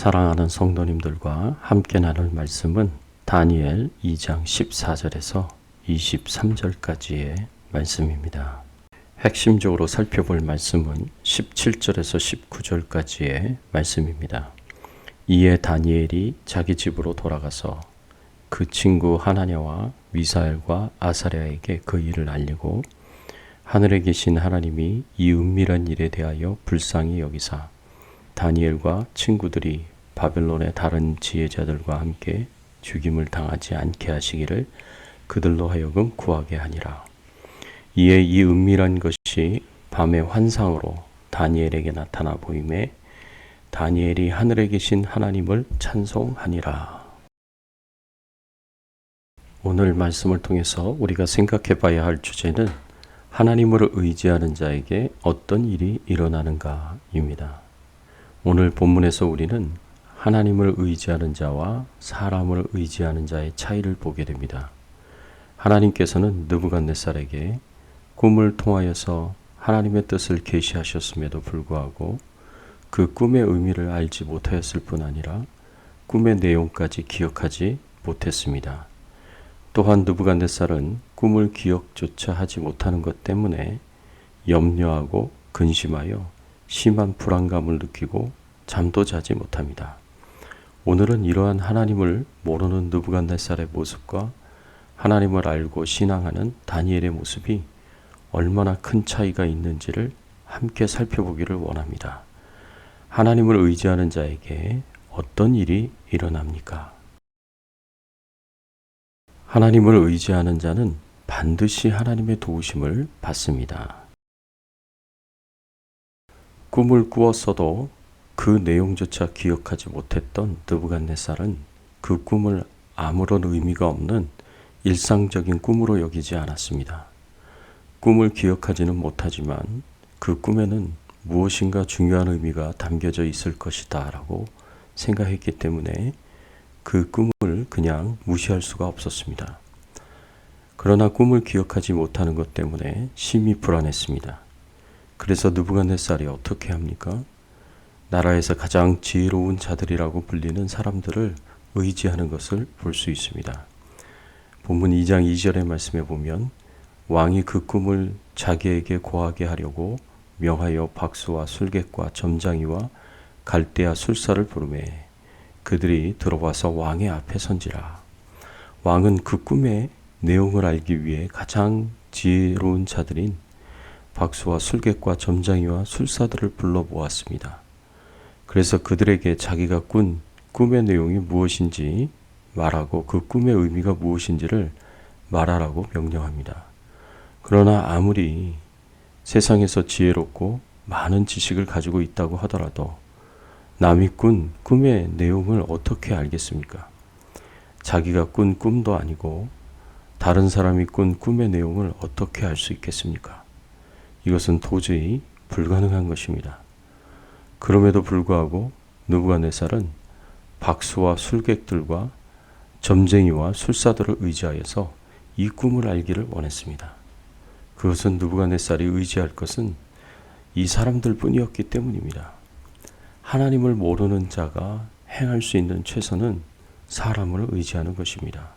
사랑하는 성도님들과 함께 나눌 말씀은 다니엘 2장 14절에서 23절까지의 말씀입니다. 핵심적으로 살펴볼 말씀은 17절에서 19절까지의 말씀입니다. 이에 다니엘이 자기 집으로 돌아가서 그 친구 하나냐와 미사엘과 아사랴에게 그 일을 알리고 하늘에 계신 하나님이 이 은밀한 일에 대하여 불쌍히 여기사 다니엘과 친구들이 바벨론의 다른 지혜자들과 함께 죽임을 당하지 않게 하시기를 그들로 하여금 구하게 하니라. 이에 이 은밀한 것이 밤의 환상으로 다니엘에게 나타나 보임에 다니엘이 하늘에 계신 하나님을 찬송하니라. 오늘 말씀을 통해서 우리가 생각해 봐야 할 주제는 하나님을 의지하는 자에게 어떤 일이 일어나는가입니다. 오늘 본문에서 우리는 하나님을 의지하는 자와 사람을 의지하는 자의 차이를 보게 됩니다. 하나님께서는 느부갓네살에게 꿈을 통하여서 하나님의 뜻을 계시하셨음에도 불구하고 그 꿈의 의미를 알지 못하였을 뿐 아니라 꿈의 내용까지 기억하지 못했습니다. 또한 느부갓네살은 꿈을 기억조차 하지 못하는 것 때문에 염려하고 근심하여 심한 불안감을 느끼고 잠도 자지 못합니다. 오늘은 이러한 하나님을 모르는 느부갓네살의 모습과 하나님을 알고 신앙하는 다니엘의 모습이 얼마나 큰 차이가 있는지를 함께 살펴보기를 원합니다. 하나님을 의지하는 자에게 어떤 일이 일어납니까? 하나님을 의지하는 자는 반드시 하나님의 도우심을 받습니다. 꿈을 꾸었어도 그 내용조차 기억하지 못했던 느부갓네살은 그 꿈을 아무런 의미가 없는 일상적인 꿈으로 여기지 않았습니다. 꿈을 기억하지는 못하지만 그 꿈에는 무엇인가 중요한 의미가 담겨져 있을 것이다 라고 생각했기 때문에 그 꿈을 그냥 무시할 수가 없었습니다. 그러나 꿈을 기억하지 못하는 것 때문에 심히 불안했습니다. 그래서 느부갓네살이 어떻게 합니까? 나라에서 가장 지혜로운 자들이라고 불리는 사람들을 의지하는 것을 볼 수 있습니다. 본문 2장 2절의 말씀에 보면 왕이 그 꿈을 자기에게 고하게 하려고 명하여 박수와 술객과 점장이와 갈대아 술사를 부르매 그들이 들어와서 왕의 앞에 선지라. 왕은 그 꿈의 내용을 알기 위해 가장 지혜로운 자들인 박수와 술객과 점장이와 술사들을 불러 모았습니다. 그래서 그들에게 자기가 꾼 꿈의 내용이 무엇인지 말하고 그 꿈의 의미가 무엇인지를 말하라고 명령합니다. 그러나 아무리 세상에서 지혜롭고 많은 지식을 가지고 있다고 하더라도 남이 꾼 꿈의 내용을 어떻게 알겠습니까? 자기가 꾼 꿈도 아니고 다른 사람이 꾼 꿈의 내용을 어떻게 알 수 있겠습니까? 이것은 도저히 불가능한 것입니다. 그럼에도 불구하고 느부갓네살은 박수와 술객들과 점쟁이와 술사들을 의지하여서 이 꿈을 알기를 원했습니다. 그것은 느부갓네살이 의지할 것은 이 사람들 뿐이었기 때문입니다. 하나님을 모르는 자가 행할 수 있는 최선은 사람을 의지하는 것입니다.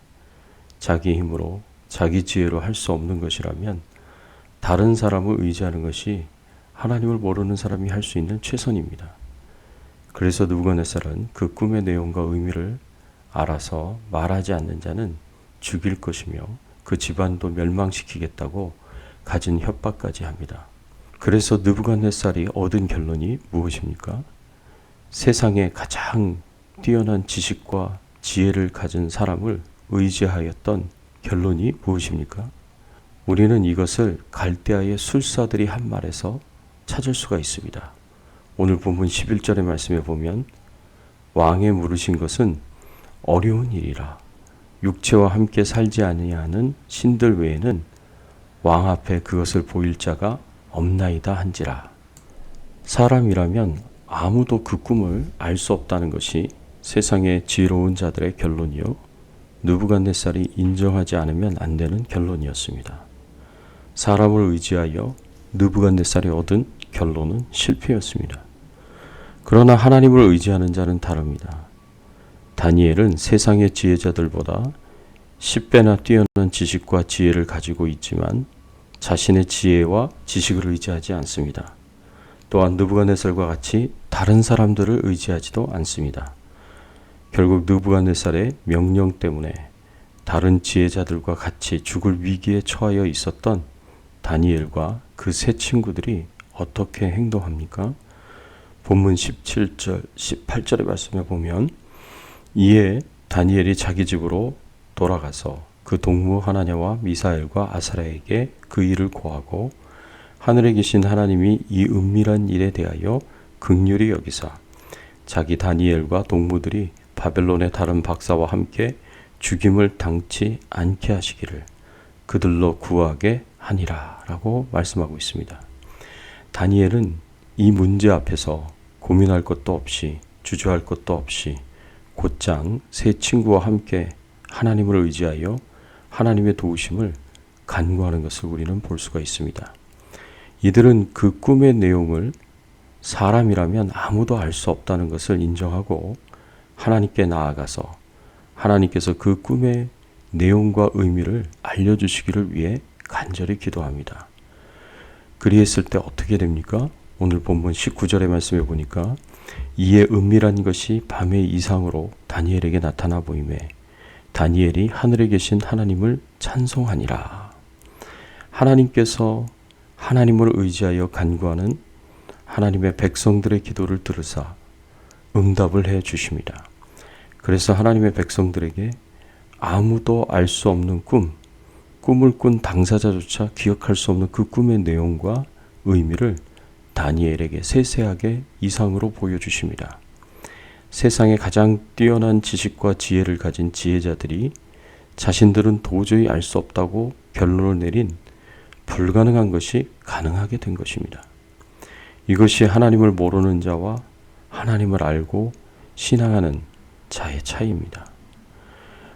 자기 힘으로 자기 지혜로 할 수 없는 것이라면 다른 사람을 의지하는 것이 하나님을 모르는 사람이 할 수 있는 최선입니다. 그래서 느부갓네살은 그 꿈의 내용과 의미를 알아서 말하지 않는 자는 죽일 것이며 그 집안도 멸망시키겠다고 가진 협박까지 합니다. 그래서 느부갓네살이 얻은 결론이 무엇입니까? 세상에 가장 뛰어난 지식과 지혜를 가진 사람을 의지하였던 결론이 무엇입니까? 우리는 이것을 갈대아의 술사들이 한 말에서 찾을 수가 있습니다. 오늘 본문 11절의 말씀에 보면 왕의 물으신 것은 어려운 일이라 육체와 함께 살지 아니하는 신들 외에는 왕 앞에 그것을 보일 자가 없나이다 한지라. 사람이라면 아무도 그 꿈을 알 수 없다는 것이 세상의 지혜로운 자들의 결론이요 느부갓네살이 인정하지 않으면 안 되는 결론이었습니다. 사람을 의지하여 느부갓네살이 얻은 결론은 실패였습니다. 그러나 하나님을 의지하는 자는 다릅니다. 다니엘은 세상의 지혜자들보다 10배나 뛰어난 지식과 지혜를 가지고 있지만 자신의 지혜와 지식을 의지하지 않습니다. 또한 느부갓네살과 같이 다른 사람들을 의지하지도 않습니다. 결국 느부갓네살의 명령 때문에 다른 지혜자들과 같이 죽을 위기에 처하여 있었던 다니엘과 그 세 친구들이 어떻게 행동합니까? 본문 17절, 18절의 말씀에 보면 이에 다니엘이 자기 집으로 돌아가서 그 동무 하나냐와 미사엘과 아사랴에게 그 일을 고하고 하늘에 계신 하나님이 이 은밀한 일에 대하여 긍휼히 여기사 자기 다니엘과 동무들이 바벨론의 다른 박사와 함께 죽임을 당치 않게 하시기를 그들로 구하게 하니라 라고 말씀하고 있습니다. 다니엘은 이 문제 앞에서 고민할 것도 없이 주저할 것도 없이 곧장 세 친구와 함께 하나님을 의지하여 하나님의 도우심을 간구하는 것을 우리는 볼 수가 있습니다. 이들은 그 꿈의 내용을 사람이라면 아무도 알 수 없다는 것을 인정하고 하나님께 나아가서 하나님께서 그 꿈의 내용과 의미를 알려주시기를 위해 간절히 기도합니다. 그리했을 때 어떻게 됩니까? 오늘 본문 19절의 말씀에 보니까 이에 은밀한 것이 밤의 이상으로 다니엘에게 나타나 보이매 다니엘이 하늘에 계신 하나님을 찬송하니라. 하나님께서 하나님을 의지하여 간구하는 하나님의 백성들의 기도를 들으사 응답을 해 주십니다. 그래서 하나님의 백성들에게 아무도 알 수 없는 꿈을 꾼 당사자조차 기억할 수 없는 그 꿈의 내용과 의미를 다니엘에게 세세하게 이상으로 보여주십니다. 세상에 가장 뛰어난 지식과 지혜를 가진 지혜자들이 자신들은 도저히 알 수 없다고 결론을 내린 불가능한 것이 가능하게 된 것입니다. 이것이 하나님을 모르는 자와 하나님을 알고 신앙하는 자의 차이입니다.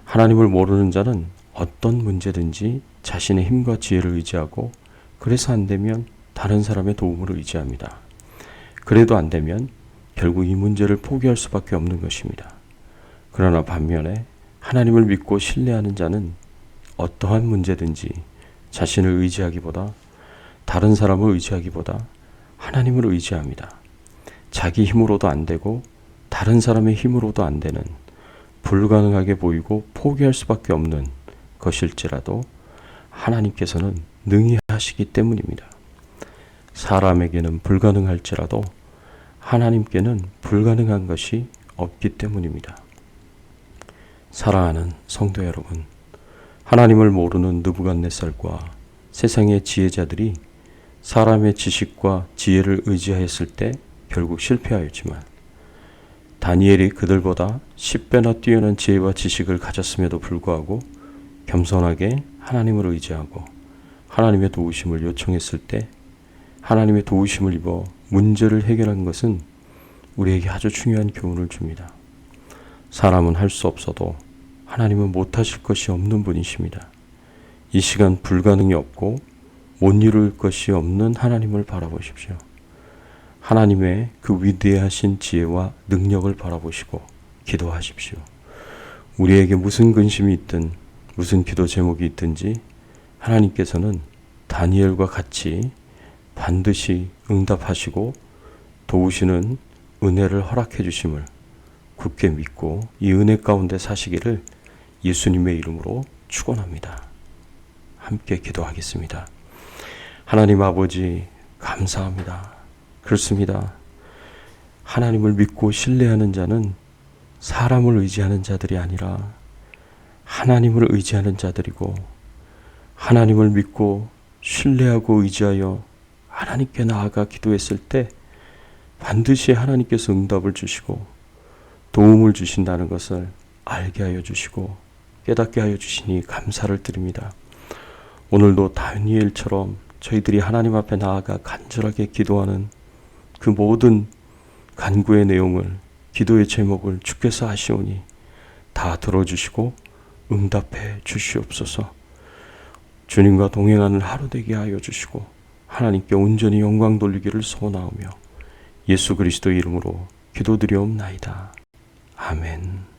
하나님을 모르는 자는 어떤 문제든지 자신의 힘과 지혜를 의지하고 그래서 안 되면 다른 사람의 도움을 의지합니다. 그래도 안 되면 결국 이 문제를 포기할 수밖에 없는 것입니다. 그러나 반면에 하나님을 믿고 신뢰하는 자는 어떠한 문제든지 자신을 의지하기보다 다른 사람을 의지하기보다 하나님을 의지합니다. 자기 힘으로도 안 되고 다른 사람의 힘으로도 안 되는 불가능하게 보이고 포기할 수밖에 없는 것일지라도 하나님께서는 능히 하시기 때문입니다. 사람에게는 불가능할지라도 하나님께는 불가능한 것이 없기 때문입니다. 사랑하는 성도 여러분, 하나님을 모르는 느부갓네살과 세상의 지혜자들이 사람의 지식과 지혜를 의지하였을 때 결국 실패하였지만 다니엘이 그들보다 10배나 뛰어난 지혜와 지식을 가졌음에도 불구하고 겸손하게 하나님을 의지하고 하나님의 도우심을 요청했을 때 하나님의 도우심을 입어 문제를 해결한 것은 우리에게 아주 중요한 교훈을 줍니다. 사람은 할 수 없어도 하나님은 못하실 것이 없는 분이십니다. 이 시간 불가능이 없고 못 이룰 것이 없는 하나님을 바라보십시오. 하나님의 그 위대하신 지혜와 능력을 바라보시고 기도하십시오. 우리에게 무슨 근심이 있든 무슨 기도 제목이 있든지 하나님께서는 다니엘과 같이 반드시 응답하시고 도우시는 은혜를 허락해 주심을 굳게 믿고 이 은혜 가운데 사시기를 예수님의 이름으로 축원합니다. 함께 기도하겠습니다. 하나님 아버지 감사합니다. 그렇습니다. 하나님을 믿고 신뢰하는 자는 사람을 의지하는 자들이 아니라 하나님을 의지하는 자들이고 하나님을 믿고 신뢰하고 의지하여 하나님께 나아가 기도했을 때 반드시 하나님께서 응답을 주시고 도움을 주신다는 것을 알게 하여 주시고 깨닫게 하여 주시니 감사를 드립니다. 오늘도 다니엘처럼 저희들이 하나님 앞에 나아가 간절하게 기도하는 그 모든 간구의 내용을 기도의 제목을 주께서 아시오니 다 들어주시고 응답해 주시옵소서. 주님과 동행하는 하루 되게 하여 주시고 하나님께 온전히 영광 돌리기를 소원하오며 예수 그리스도의 이름으로 기도드리옵나이다. 아멘.